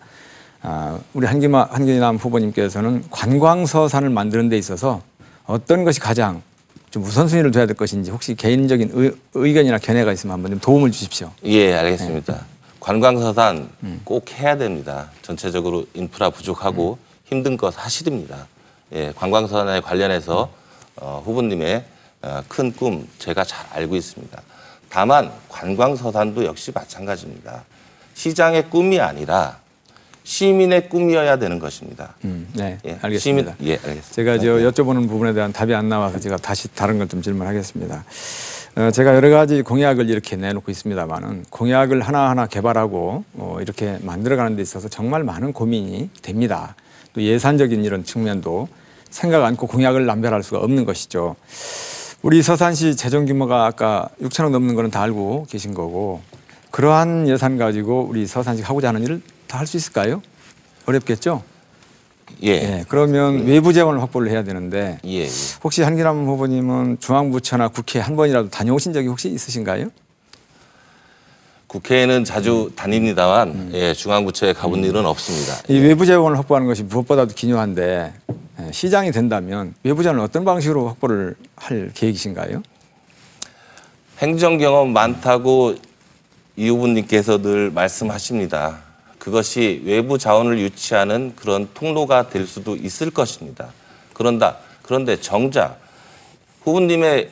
우리 한기남 후보님께서는 관광서산을 만드는 데 있어서 어떤 것이 가장 좀 우선순위를 둬야 될 것인지 혹시 개인적인 의견이나 견해가 있으면 한번 좀 도움을 주십시오. 예, 알겠습니다. 관광서산 꼭 해야 됩니다. 전체적으로 인프라 부족하고 힘든 것 사실입니다. 예, 관광서산에 관련해서 후보님의 큰 꿈 제가 잘 알고 있습니다. 다만 관광서산도 역시 마찬가지입니다. 시장의 꿈이 아니라 시민의 꿈이어야 되는 것입니다. 네, 알겠습니다. 알겠습니다. 제가 여쭤보는 부분에 대한 답이 안 나와서 제가 다시 다른 걸 좀 질문하겠습니다. 제가 여러 가지 공약을 이렇게 내놓고 있습니다만은 공약을 하나하나 개발하고 이렇게 만들어가는 데 있어서 정말 많은 고민이 됩니다. 또 예산적인 이런 측면도 생각 않고 공약을 남발할 수가 없는 것이죠. 우리 서산시 재정 규모가 아까 6천억 넘는 거는 다 알고 계신 거고 그러한 예산 가지고 우리 서산시 하고자 하는 일을 다 할 수 있을까요? 어렵겠죠? 그러면 외부 재원을 확보를 해야 되는데 혹시 한기남 후보님은 중앙부처나 국회 한 번이라도 다녀오신 적이 혹시 있으신가요? 국회에는 자주 다닙니다만 중앙부처에 가본 일은 없습니다. 이 외부 재원을 확보하는 것이 무엇보다도 기묘한데 시장이 된다면 외부 재원을 어떤 방식으로 확보를 할 계획이신가요? 행정 경험 많다고 이 후보님께서 늘 말씀하십니다. 그것이 외부 자원을 유치하는 그런 통로가 될 수도 있을 것입니다. 그런데 정작 후보님의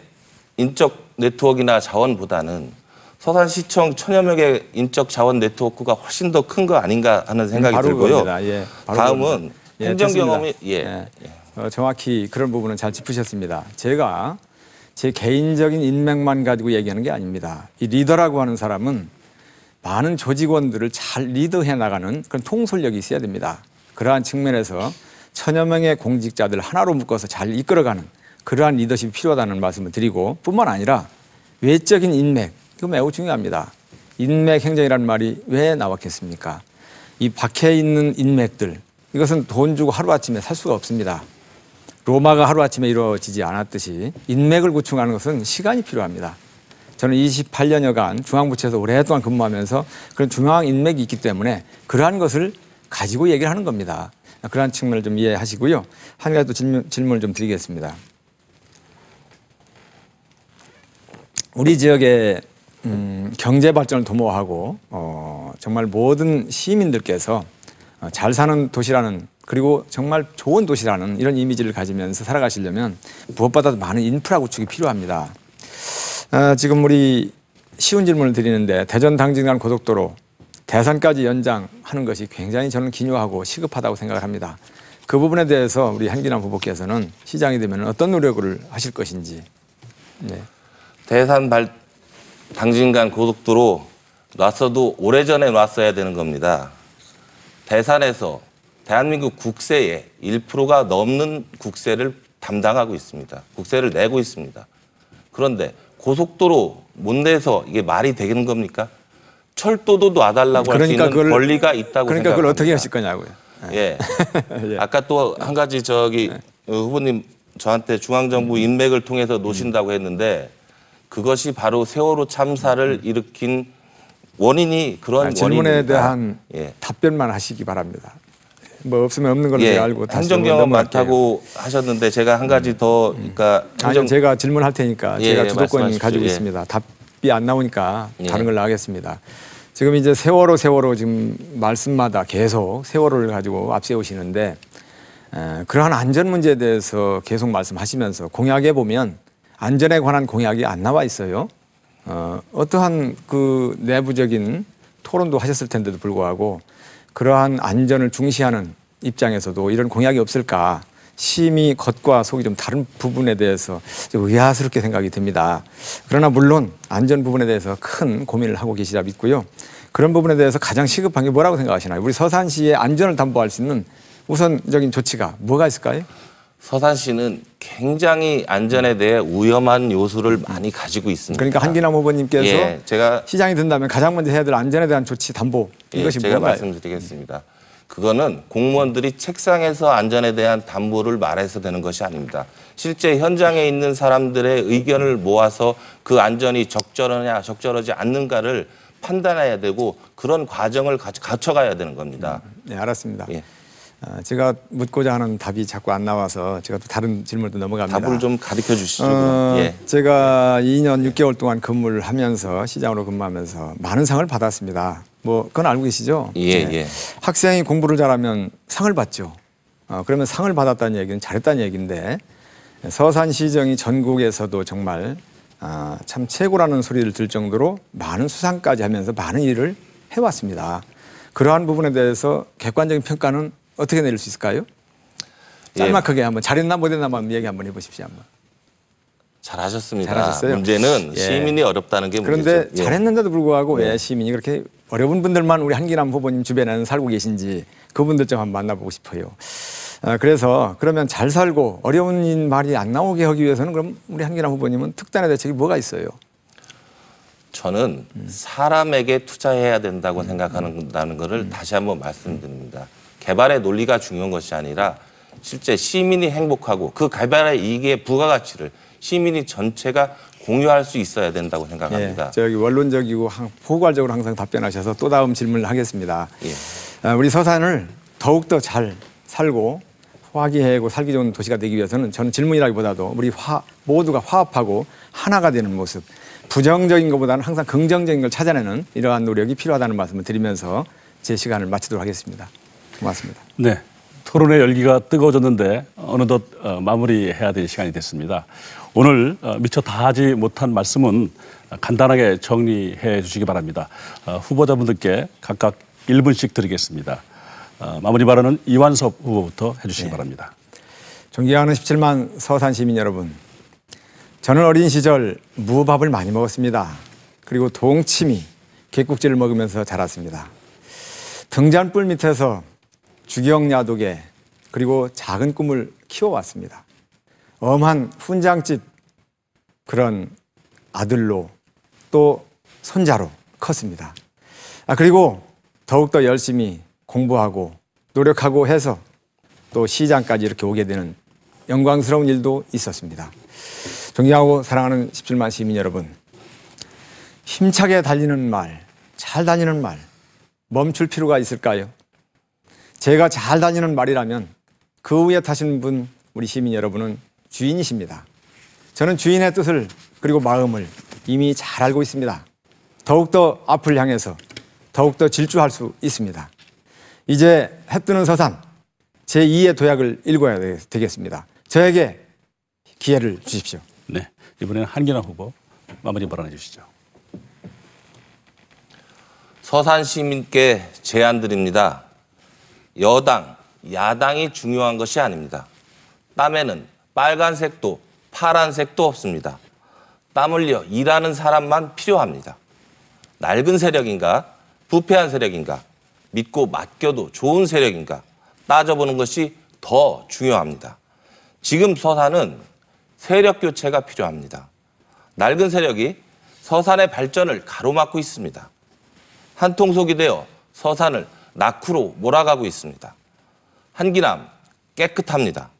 인적 네트워크나 자원보다는 서산시청 천여 명의 인적 자원 네트워크가 훨씬 더 큰 거 아닌가 하는 생각이 들고요. 다음은 행정 경험이 정확히 그런 부분은 잘 짚으셨습니다. 제가 제 개인적인 인맥만 가지고 얘기하는 게 아닙니다. 이 리더라고 하는 사람은 많은 조직원들을 잘 리드해 나가는 그런 통솔력이 있어야 됩니다. 그러한 측면에서 천여 명의 공직자들 하나로 묶어서 잘 이끌어가는 그러한 리더십이 필요하다는 말씀을 드리고 뿐만 아니라 외적인 인맥, 이거 매우 중요합니다. 인맥 행정이라는 말이 왜 나왔겠습니까? 이 밖에 있는 인맥들, 이것은 돈 주고 하루아침에 살 수가 없습니다. 로마가 하루아침에 이루어지지 않았듯이 인맥을 구축하는 것은 시간이 필요합니다. 저는 28년여간 중앙부처에서 오랫동안 근무하면서 그런 중요한 인맥이 있기 때문에 그러한 것을 가지고 얘기를 하는 겁니다. 그러한 측면을 좀 이해하시고요. 한 가지 또 질문을 좀 드리겠습니다. 우리 지역의 경제 발전을 도모하고 정말 모든 시민들께서 잘 사는 도시라는 그리고 정말 좋은 도시라는 이런 이미지를 가지면서 살아가시려면 무엇보다도 많은 인프라 구축이 필요합니다. 지금 우리 쉬운 질문을 드리는데 대전 당진간 고속도로 대산까지 연장하는 것이 굉장히 저는 기묘하고 시급하다고 생각을 합니다. 그 부분에 대해서 우리 한기남 후보께서는 시장이 되면 어떤 노력을 하실 것인지. 대산 당진간 고속도로 놨어도 오래전에 놨어야 되는 겁니다. 대산에서 대한민국 국세의 1%가 넘는 국세를 담당하고 있습니다. 국세를 내고 있습니다. 그런데 고속도로 못 내서 이게 말이 되는 겁니까? 철도도 놔달라고 할 수 있는 권리가 있다고 그러니까 그걸 어떻게 하실 거냐고요. 아까 또 한 가지 후보님 저한테 중앙정부 인맥을 통해서 노신다고 했는데 그것이 바로 세월호 참사를 일으킨 원인이 그런 질문에 원인입니다. 대한 답변만 하시기 바랍니다. 뭐 없으면 없는 걸로 알고 행정 경험 많다고 하셨는데 제가 한 가지 더 그러니까 제가 질문할 테니까 제가 주도권 가지고 있습니다. 답이 안 나오니까 다른 걸 나가겠습니다. 지금 이제 세월호 지금 말씀마다 계속 세월호를 가지고 앞세우시는데 그러한 안전 문제에 대해서 계속 말씀하시면서 공약에 보면 안전에 관한 공약이 안 나와 있어요. 어떠한 그 내부적인 토론도 하셨을 텐데도 불구하고 그러한 안전을 중시하는 입장에서도 이런 공약이 없을까? 심히 겉과 속이 좀 다른 부분에 대해서 좀 의아스럽게 생각이 듭니다. 그러나 물론 안전 부분에 대해서 큰 고민을 하고 계시다 믿고요. 그런 부분에 대해서 가장 시급한 게 뭐라고 생각하시나요? 우리 서산시의 안전을 담보할 수 있는 우선적인 조치가 뭐가 있을까요? 서산시는 굉장히 안전에 대해 위험한 요소를 많이 가지고 있습니다. 그러니까 한기남 후보님께서 예, 제가 시장이 된다면 가장 먼저 해야 될 안전에 대한 조치 담보 이것이 제가 뭐가요? 말씀드리겠습니다. 그거는 공무원들이 책상에서 안전에 대한 담보를 말해서 되는 것이 아닙니다. 실제 현장에 있는 사람들의 의견을 모아서 그 안전이 적절하냐 적절하지 않는가를 판단해야 되고 그런 과정을 거쳐가야 되는 겁니다. 네, 알았습니다. 예. 제가 묻고자 하는 답이 자꾸 안 나와서 제가 또 다른 질문도 넘어갑니다. 답을 좀 가르쳐 주시죠. 그럼. 예. 제가 2년 6개월 동안 근무를 하면서 시장으로 근무하면서 많은 상을 받았습니다. 뭐 그건 알고 계시죠? 예, 네. 예. 학생이 공부를 잘하면 상을 받죠. 그러면 상을 받았다는 얘기는 잘했다는 얘기인데 서산시정이 전국에서도 정말 참 최고라는 소리를 들 정도로 많은 수상까지 하면서 많은 일을 해왔습니다. 그러한 부분에 대해서 객관적인 평가는 어떻게 내릴 수 있을까요? 짤막하게 한번 잘했나 못했나 한번 얘기 한번 해보십시오. 한번. 잘하셨습니다. 잘하셨어요? 문제는 예. 시민이 어렵다는 게 문제죠. 그런데 예. 잘했는데도 불구하고 왜 시민이 그렇게 어려운 분들만 우리 한기남 후보님 주변에는 살고 계신지 그분들 좀 한번 만나보고 싶어요. 그래서 그러면 잘 살고 어려운 말이 안 나오게 하기 위해서는 그럼 우리 한기남 후보님은 특단의 대책이 뭐가 있어요? 저는 사람에게 투자해야 된다고 생각한다는 것을 다시 한번 말씀드립니다. 개발의 논리가 중요한 것이 아니라 실제 시민이 행복하고 그 개발의 이익의 부가가치를 시민이 전체가 공유할 수 있어야 된다고 생각합니다. 예, 저기 원론적이고 포괄적으로 항상 답변하셔서 또 다음 질문을 하겠습니다. 예. 우리 서산을 더욱더 잘 살고 화기애애하고 살기 좋은 도시가 되기 위해서는 저는 질문이라기보다도 우리 모두가 화합하고 하나가 되는 모습, 부정적인 것보다는 항상 긍정적인 걸 찾아내는 이러한 노력이 필요하다는 말씀을 드리면서 제 시간을 마치도록 하겠습니다. 고맙습니다. 네. 토론의 열기가 뜨거워졌는데 어느덧 마무리해야 될 시간이 됐습니다. 오늘 미처 다 하지 못한 말씀은 간단하게 정리해 주시기 바랍니다. 후보자분들께 각각 1분씩 드리겠습니다. 마무리 발언은 이완섭 후보부터 해주시기 바랍니다. 존경하는 17만 서산 시민 여러분, 저는 어린 시절 무밥을 많이 먹었습니다. 그리고 동치미, 갯국지를 먹으면서 자랐습니다. 등잔불 밑에서 주경야독에 그리고 작은 꿈을 키워왔습니다. 엄한 훈장집 그런 아들로 또 손자로 컸습니다. 그리고 더욱더 열심히 공부하고 노력하고 해서 또 시장까지 이렇게 오게 되는 영광스러운 일도 있었습니다. 존경하고 사랑하는 17만 시민 여러분, 힘차게 달리는 말, 잘 다니는 말, 멈출 필요가 있을까요? 제가 잘 다니는 말이라면 그 위에 타시는 분, 우리 시민 여러분은 주인이십니다. 저는 주인의 뜻을 그리고 마음을 이미 잘 알고 있습니다. 더욱더 앞을 향해서 더욱더 질주할 수 있습니다. 이제 해 뜨는 서산 제2의 도약을 읽어야 되겠습니다. 저에게 기회를 주십시오. 네, 이번에는 한기남 후보 마무리 발언해 주시죠. 서산 시민께 제안드립니다. 여당, 야당이 중요한 것이 아닙니다. 땀에는 빨간색도 파란색도 없습니다. 땀 흘려 일하는 사람만 필요합니다. 낡은 세력인가, 부패한 세력인가, 믿고 맡겨도 좋은 세력인가 따져보는 것이 더 중요합니다. 지금 서산은 세력 교체가 필요합니다. 낡은 세력이 서산의 발전을 가로막고 있습니다. 한통속이 되어 서산을 낙후로 몰아가고 있습니다. 한기남 깨끗합니다.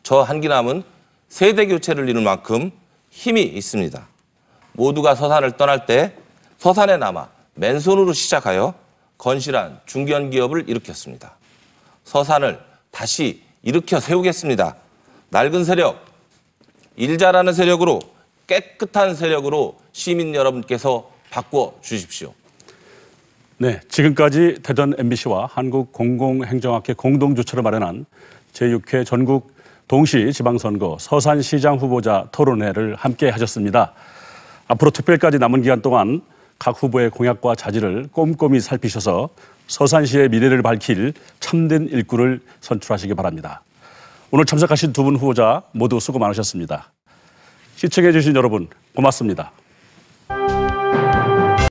저 한기남은 세대 교체를 이룰 만큼 힘이 있습니다. 모두가 서산을 떠날 때 서산에 남아 맨손으로 시작하여 건실한 중견기업을 일으켰습니다. 서산을 다시 일으켜 세우겠습니다. 낡은 세력, 일 잘하는 세력으로 깨끗한 세력으로 시민 여러분께서 바꿔 주십시오. 네, 지금까지 대전 MBC와 한국공공행정학회 공동주최로 마련한 제6회 전국 동시 지방선거 서산시장 후보자 토론회를 함께 하셨습니다. 앞으로 투표일까지 남은 기간 동안 각 후보의 공약과 자질을 꼼꼼히 살피셔서 서산시의 미래를 밝힐 참된 일꾼을 선출하시기 바랍니다. 오늘 참석하신 두 분 후보자 모두 수고 많으셨습니다. 시청해 주신 여러분 고맙습니다.